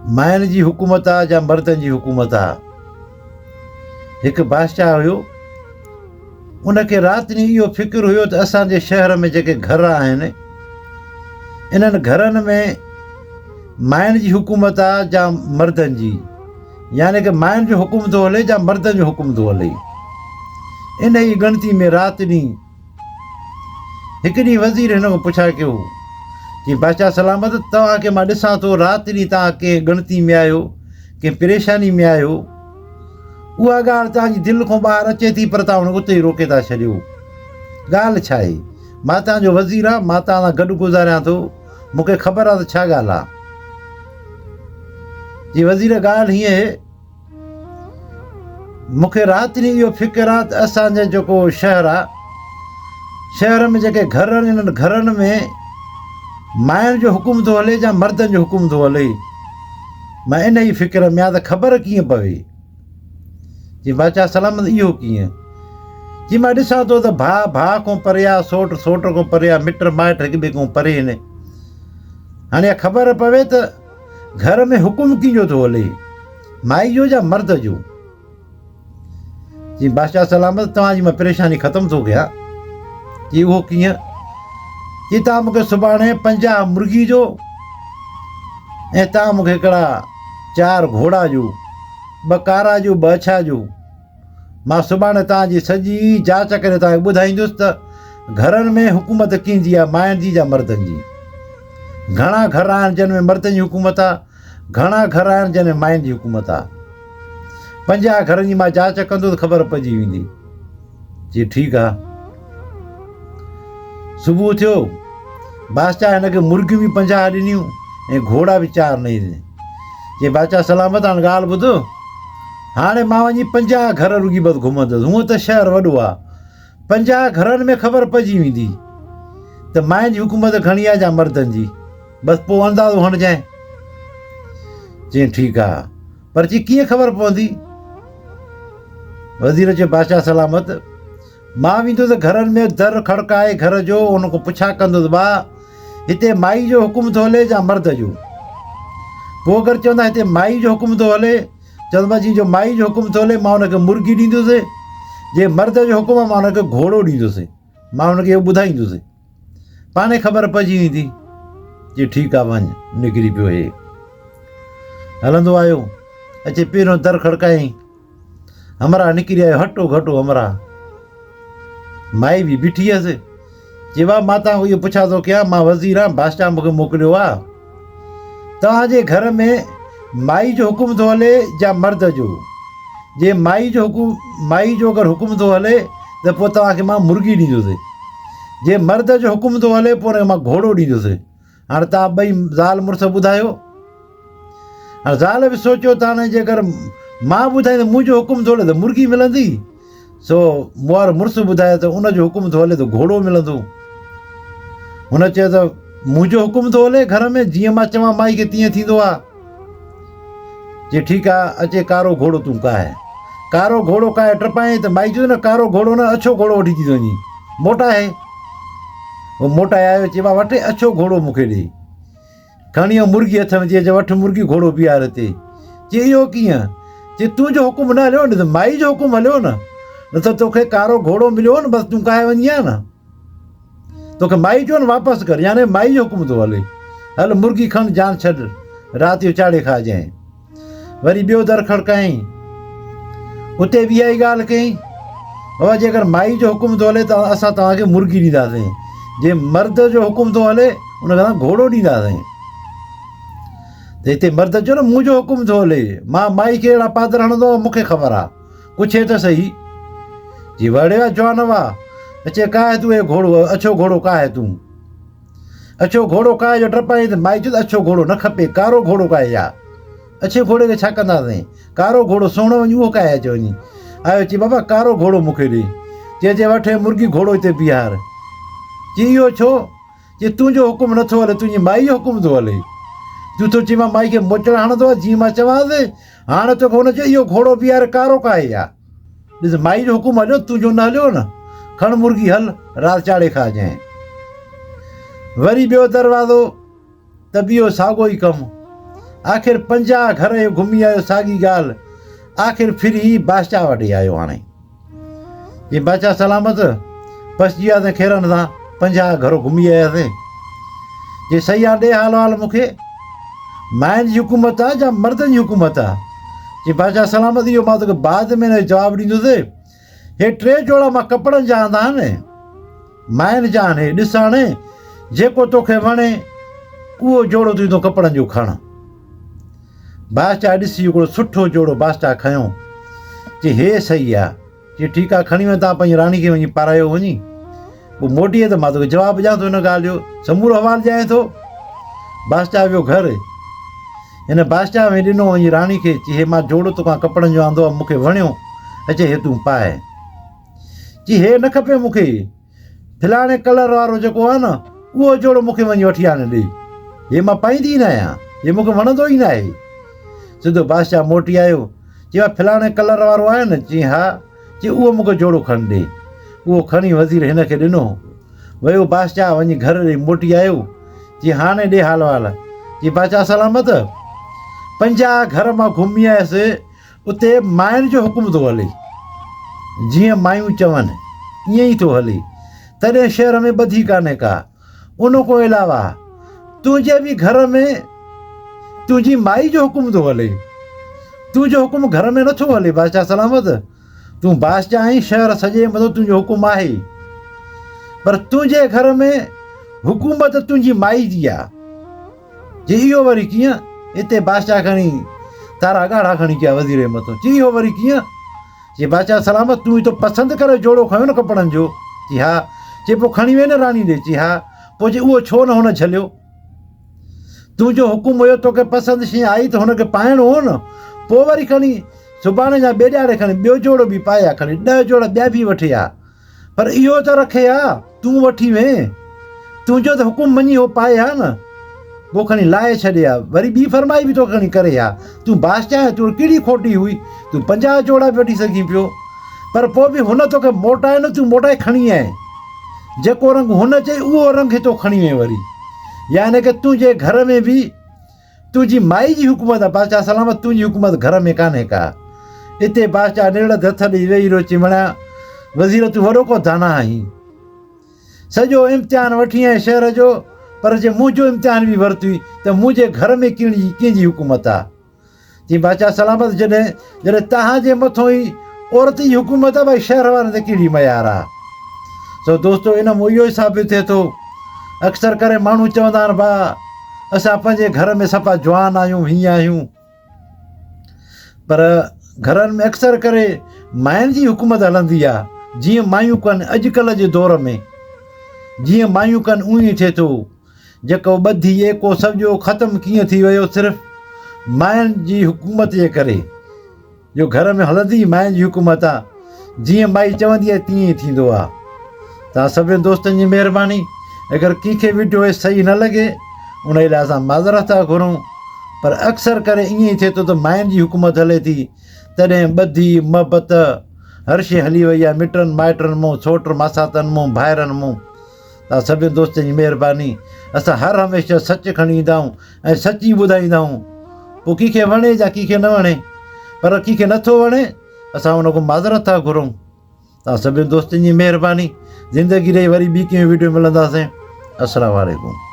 मायुनि जी हुकूमत आहे या मर्दनि जी हुकूमत आहे। हिकु बादशाह हुयो, उनखे राति ॾींहुं इहो फ़िक्रु हुयो त असांजे शहर में जेके घर आहिनि, इन्हनि घरनि में मायुनि जी हुकूमत आहे या मर्दनि जी, यानी कि मायुनि जो हुकुम थो हले या मर्दनि जो हुकुम थो हले। इन ई ॻणती में राति ॾींहुं हिकु ॾींहुं वज़ीर हिन खां पुछा कयो कि बादशाह सलामत, तव्हांखे मां ॾिसां थो राति ॾींहुं तव्हां कंहिं ॻणती में आहियो, कंहिं परेशानी में आहियो, उहा ॻाल्हि तव्हांजी दिलि खां ॿाहिरि अचे थी, पर तव्हां हुन उते ई रोके था छॾियो। ॻाल्हि छा आहे? मां तव्हांजो वज़ीर आहे, मां तव्हां सां गॾु गुज़ारियां थो, मूंखे ख़बर आहे त छा ॻाल्हि आहे। जी वज़ीर, ॻाल्हि हीअं आहे, मूंखे राति ॾींहुं इहो फ़िक्रु आहे त असांजो जेको शहर आहे, शहर में जेके घर आहिनि, इन्हनि घरनि में मायुनि जो हुकुम थो हले या मर्दनि जो हुकुम थो हले। मां इन ई फ़िक्र में आहियां त ख़बर कीअं पवे। जी बादशाह सलामत, इहो कीअं? जी मां ॾिसां थो त भाउ भाउ खां परे आहे, सोट सोट खां परे आहे, मिट माइट हिक ॿिए खां परे आहिनि। हाणे ख़बर पवे त घर में हुकुम कंहिंजो थो हले, माई जो या मर्द जो। जी बादशाह सलामत, तव्हांजी मां परेशानी ख़तमु थो कयां। जी उहो कीअं? जी तव्हां मूंखे सुभाणे 50 मुर्गी जो ऐं तव्हां मूंखे हिकिड़ा 4 घोड़ा जो, 2 कारा जो, 2 अछा जो, मां सुभाणे तव्हांजी सॼी जांच करे तव्हांखे ॿुधाईंदुसि त घरनि में हुकूमत कंहिंजी आहे, मायुनि जी या मर्दनि जी। घणा घर आहिनि जिन में मर्दनि जी हुकूमत आहे, घणा घर आहिनि जिन में मायुनि जी हुकूमत आहे। 50 घरनि जी मां जांच कंदुसि, ख़बर पइजी वेंदी। जी ठीकु आहे। सुबुह थियो, बादशाह हिनखे मुर्गियूं बि 50 ॾिनियूं ऐं घोड़ा बि 4 नई ॾिनी। जे बादशाह सलामत, हाणे ॻाल्हि ॿुधो, हाणे मां वञी 50 घर रुॻी बसि घुमंदुसि। हूअं त शहर वॾो आहे, 50 घरनि में ख़बर पइजी वेंदी त मायुनि जी हुकूमत घणी आहे या मर्दनि जी, बसि पोइ अंदाज़ो हणिजांइ। चई ठीकु आहे, पर जी कीअं ख़बर पवंदी? वज़ीर चयो बादशाह सलामत, मां वेंदुसि घरनि में, दर खड़काए घर जो, उन खां पुछा कंदुसि, भाउ हिते माई जो हुकुम थो हले या मर्द जो? पोइ अगरि चवंदा हिते माई जो हुकुम थो हले, चवंदो जी जो माई जो हुकुम थो हले मां हुनखे मुर्गी ॾींदुसि, जे मर्द जो हुकुम आहे मां हुनखे घोड़ो ॾींदुसि, मां हुनखे इहो ॿुधाईंदुसि, पाणे ख़बर पइजी वेंदी। जी ठीकु आहे, वञ। निकिरी पियो। हे हलंदो आयो, अचे पहिरियों दर खड़कायईं, हमरा निकिरी आयो, हटो घटो हमरा। माई बि बीठी हुअसि। चई वाह, मां तव्हां इहो पुछा थो कयां, मां वज़ीर आहियां, बादशाह मूंखे मोकिलियो आहे, तव्हांजे घर में माई जो हुकुम थो हले या मर्द जो? जे माई जो अगरि हुकुम थो हले त पोइ तव्हांखे मां मुर्गी ॾींदुसि, जे मर्द जो हुकुम थो हले पोइ हुनखे मां घोड़ो ॾींदुसि। हाणे तव्हां ॿई ज़ाल मुड़ुसु ॿुधायो। हाणे ज़ाल बि सोचियो त हाणे जेकर मां ॿुधाईंदुमि मुंहिंजो हुकुम थो हले त मुर्गी मिलंदी, सो मूं वारो मुड़ुसु ॿुधाए त उनजो हुकुम थो हले त घोड़ो मिलंदो। हुन चयो त मुंहिंजो हुकुम थो हले घर में, जीअं मां चवां माई खे तीअं थींदो आहे। जी ठीकु आहे, अचे कारो घोड़ो तूं काहे। कारो घोड़ो काहे टपाएं त माई चयो न कारो घोड़ो न, अछो घोड़ो वठी थी वञी, मोटा आहे। उहो मोटा आयो, चई मां वठे अछो घोड़ो मूंखे ॾे। खणी वियो मुर्गी हथ में, चई वठि मुर्गी घोड़ो बीहार हिते। चई इहो कीअं? चई तुंहिंजो हुकुम न हलियो न, त माई जो हुकुम हलियो न, न त तोखे कारो घोड़ो मिलियो न, बसि तूं काहे वञी आहे न, तोखे माई चयो न वापसि कर, यानी माई जो हुकुम थो हले। हल मुर्गी खण, जान छॾ, राति जो चाढ़े खाइजांइ। वरी ॿियो दर खड़कायईं, उते बि इहा ई ॻाल्हि कयईं, बाबा जेकर माई जो हुकुम थो हले त असां तव्हांखे मुर्गी ॾींदासीं, जे मर्द जो हुकुम थो हले उनखे असां घोड़ो ॾींदासीं। त हिते मर्द चयो न मुंहिंजो हुकुम थो हले, मां माई खे अहिड़ा पादर हणंदो आहियां, मूंखे ख़बर आहे, पुछे त सही। जी वड़िया जवान वाह, अचे काहे तूं हे घोड़ो, अछो घोड़ो काहे तूं? अछो घोड़ो काहे जो टपाई त माई चयो अछो घोड़ो न खपे, कारो घोड़ो काहे या, अछे घोड़े खे छा कंदासीं, कारो घोड़ो सुहिणो वञी उहो काहे अचे वञी। आयो चई बाबा कारो घोड़ो मूंखे ॾे। चइजे वठे मुर्गी घोड़ो हिते बीहार। चई इहो छो? चई तुंहिंजो हुकुम नथो हले, तुंहिंजी माई जो हुकुम थो हले, तूं थो चई मां माई खे मोचड़ हणंदो आहे, जीअं मां चवांसि, हाणे तोखे हुन चयो इहो घोड़ो बीहार, कारो काहे या। ॾिस माई जो हुकुम हलियो, तुंहिंजो न हलियो न, खण मुर्गी हल, राति चाढ़े खाइजांइ। वरी ॿियो दरवाज़ो त बि इहो साॻियो ई कमु, आख़िर 50 घर जो घुमी आयो साॻी ॻाल्हि आख़िर फिर ही बादशाह वटि आयो हाणे ये बादशाह सलामत फसिजी वियासीं खेरनि सां 50 घर घुमी आयासीं जे सही आहे ॾे हाल हाल मूंखे माइनि जी हुकूमत आहे या मर्दनि जी हुकूमत आहे जे बादशाह सलामत इहो मां तोखे बाद में जवाबु ॾींदुसि हे 3 जोड़ा मां कपिड़नि जा आंदा आहिनि माइनि जा आहिनि ॾिस हाणे जेको तोखे वणे उहो जोड़ो तूं कपिड़नि जो खण बादशाह ॾिसी हिकिड़ो सुठो जोड़ो बादशाह खयों चई हे सही आहे चई ठीकु आहे खणी वञ तव्हां पंहिंजी राणी खे वञी पारायो वञी पोइ मोटीअ त मां तोखे जवाबु ॾियां थो हिन ॻाल्हि जो समूरो हवालु ॾियां थो बादशाह वियो घर हिन बादशाह में ॾिनो वञी राणी खे चई हे मां जोड़ो तोखां कपिड़नि जो आंदो आहे मूंखे वणियो अचे हे तूं पाए चई हे न खपे मूंखे फलाणे कलर वारो जेको आहे न उहो जोड़ो मूंखे वञी वठी आणे ॾे हे मां पाईंदी न आहियां हे मूंखे वणंदो ई न आहे सिधो बादशाह मोटी आयो चई फलाणे कलर वारो आहे न चई हा चई उहो मूंखे जोड़ो खणी ॾे उहो खणी वज़ीर हिन खे ॾिनो वियो बादशाह वञी घर ॾे मोटी आयो चई हाणे ॾे हाल वाल चई बादशाह सलामत 50 घर मां घुमी आयसि उते माइनि जो हुकुम थो हले जीअं मायूं चवनि ईअं ई थो हले तॾहिं शहर में ॿधी कान्हे का उन खां अलावा तुंहिंजे बि घर में तुंहिंजी माई जो हुकुम थो हले तुंहिंजो हुकुम घर में नथो हले बादशाह सलामत तूं बादशाह आहीं शहर सॼे मथां तुंहिंजो हुकुम आहे पर तुंहिंजे घर में हुकूमत तुंहिंजी माई जी आहे जे इहो वरी कीअं हिते बादशाह खणी तारा ॻाढ़ा खणी कया वज़ीर जे मथां चई इहो वरी कीअं चई बादशाह सलामत तूं ई तो पसंदि करे जोड़ो खयो न कपिड़नि जो चई हा चई पोइ खणी वे न राणी ॾे चई हा पोइ चई उहो छो न हुन झलियो तुंहिंजो हुकुम हुयो तोखे पसंदि शइ आई त हुनखे पाइणो हो न पोइ वरी खणी सुभाणे जा ॿेॾाड़े खणी ॿियो जोड़ो बि पाए आहे खणी 10 जोड़ा ॿिया बि वठी आहे पर इहो त रखे आहे तूं वठी वे तुंहिंजो त हुकुम मञी उहो पाए आहे न पोइ खणी लाहे छॾे आहे वरी ॿी फरमाई बि तो खणी करे आहे तूं बादशाह तूं कहिड़ी खोटी हुई तूं 50 जोड़ा बि वठी सघीं पियो पर पोइ बि हुन तोखे मोटाए न तूं मोटाए खणी आए जेको रंग हुन चई उहो रंग तो खणी वे वरी यानी कि तुंहिंजे घर में बि तुंहिंजी माई जी हुकूमत आहे बादशाह सलामत तुंहिंजी हुकूमत घर में कान्हे का हिते बादशाह नेड़ हथ ॾेई वेही रहियो चिमणा वज़ीर तूं वॾो को दाना आहीं सॼो इम्तिहान वठी आएं शहर जो पर जे मुंहिंजो इम्तिहान बि वरिती त मुंहिंजे घर में कंहिंजी हुकूमत आहे चई बादशाह सलामत जॾहिं तव्हांजे मथां ई औरत जी हुकूमत आहे भई शहर वारनि ते कहिड़ी मयार आहे सो दोस्तो इन में इहो ई साबित थिए थो अक्सर करे माण्हू चवंदा आहिनि भाउ असां पंहिंजे घर में सफ़ा जवान आहियूं हीअं आहियूं पर घरनि में अक्सर करे माइनि जी हुकूमत हलंदी आहे जीअं मायूं कनि अॼुकल्ह जे दौर में जीअं मायूं कनि उअं ई थिए थो जेको ॿधी एको सॼो ख़तमु कीअं थी वियो सिर्फ़ु माइनि जी हुकूमत जे करे जो घर में हलंदी माइनि जी हुकूमत आहे जीअं माई चवंदी आहे तीअं ई थींदो आहे तव्हां सभिनी दोस्तनि जी महिरबानी अगरि कंहिंखे वीडियो सही न लॻे उन लाइ असां माज़रत था घुरूं पर अक्सर करे ईअं ई थिए थो त माइनि जी हुकूमत हले थी तॾहिं ॿधी मोहबत हर शइ हली वई आहे मिटनि माइटनि मूं सोट मासातनि मूं भाइरनि मूं तव्हां सभिनी दोस्तनि जी महिरबानी असां हर हमेशह सच खणी ईंदा आहियूं ऐं सच ई ॿुधाईंदा आहियूं पोइ कंहिंखे वणे या कंहिंखे न वणे पर कंहिंखे नथो वणे असां उन खां माज़रत था घुरूं तव्हां सभिनी दोस्तनि जी महिरबानी ज़िंदगी रही वरी ॿी कंहिं वीडियो मिलंदासीं अस्सलामु अलैकुम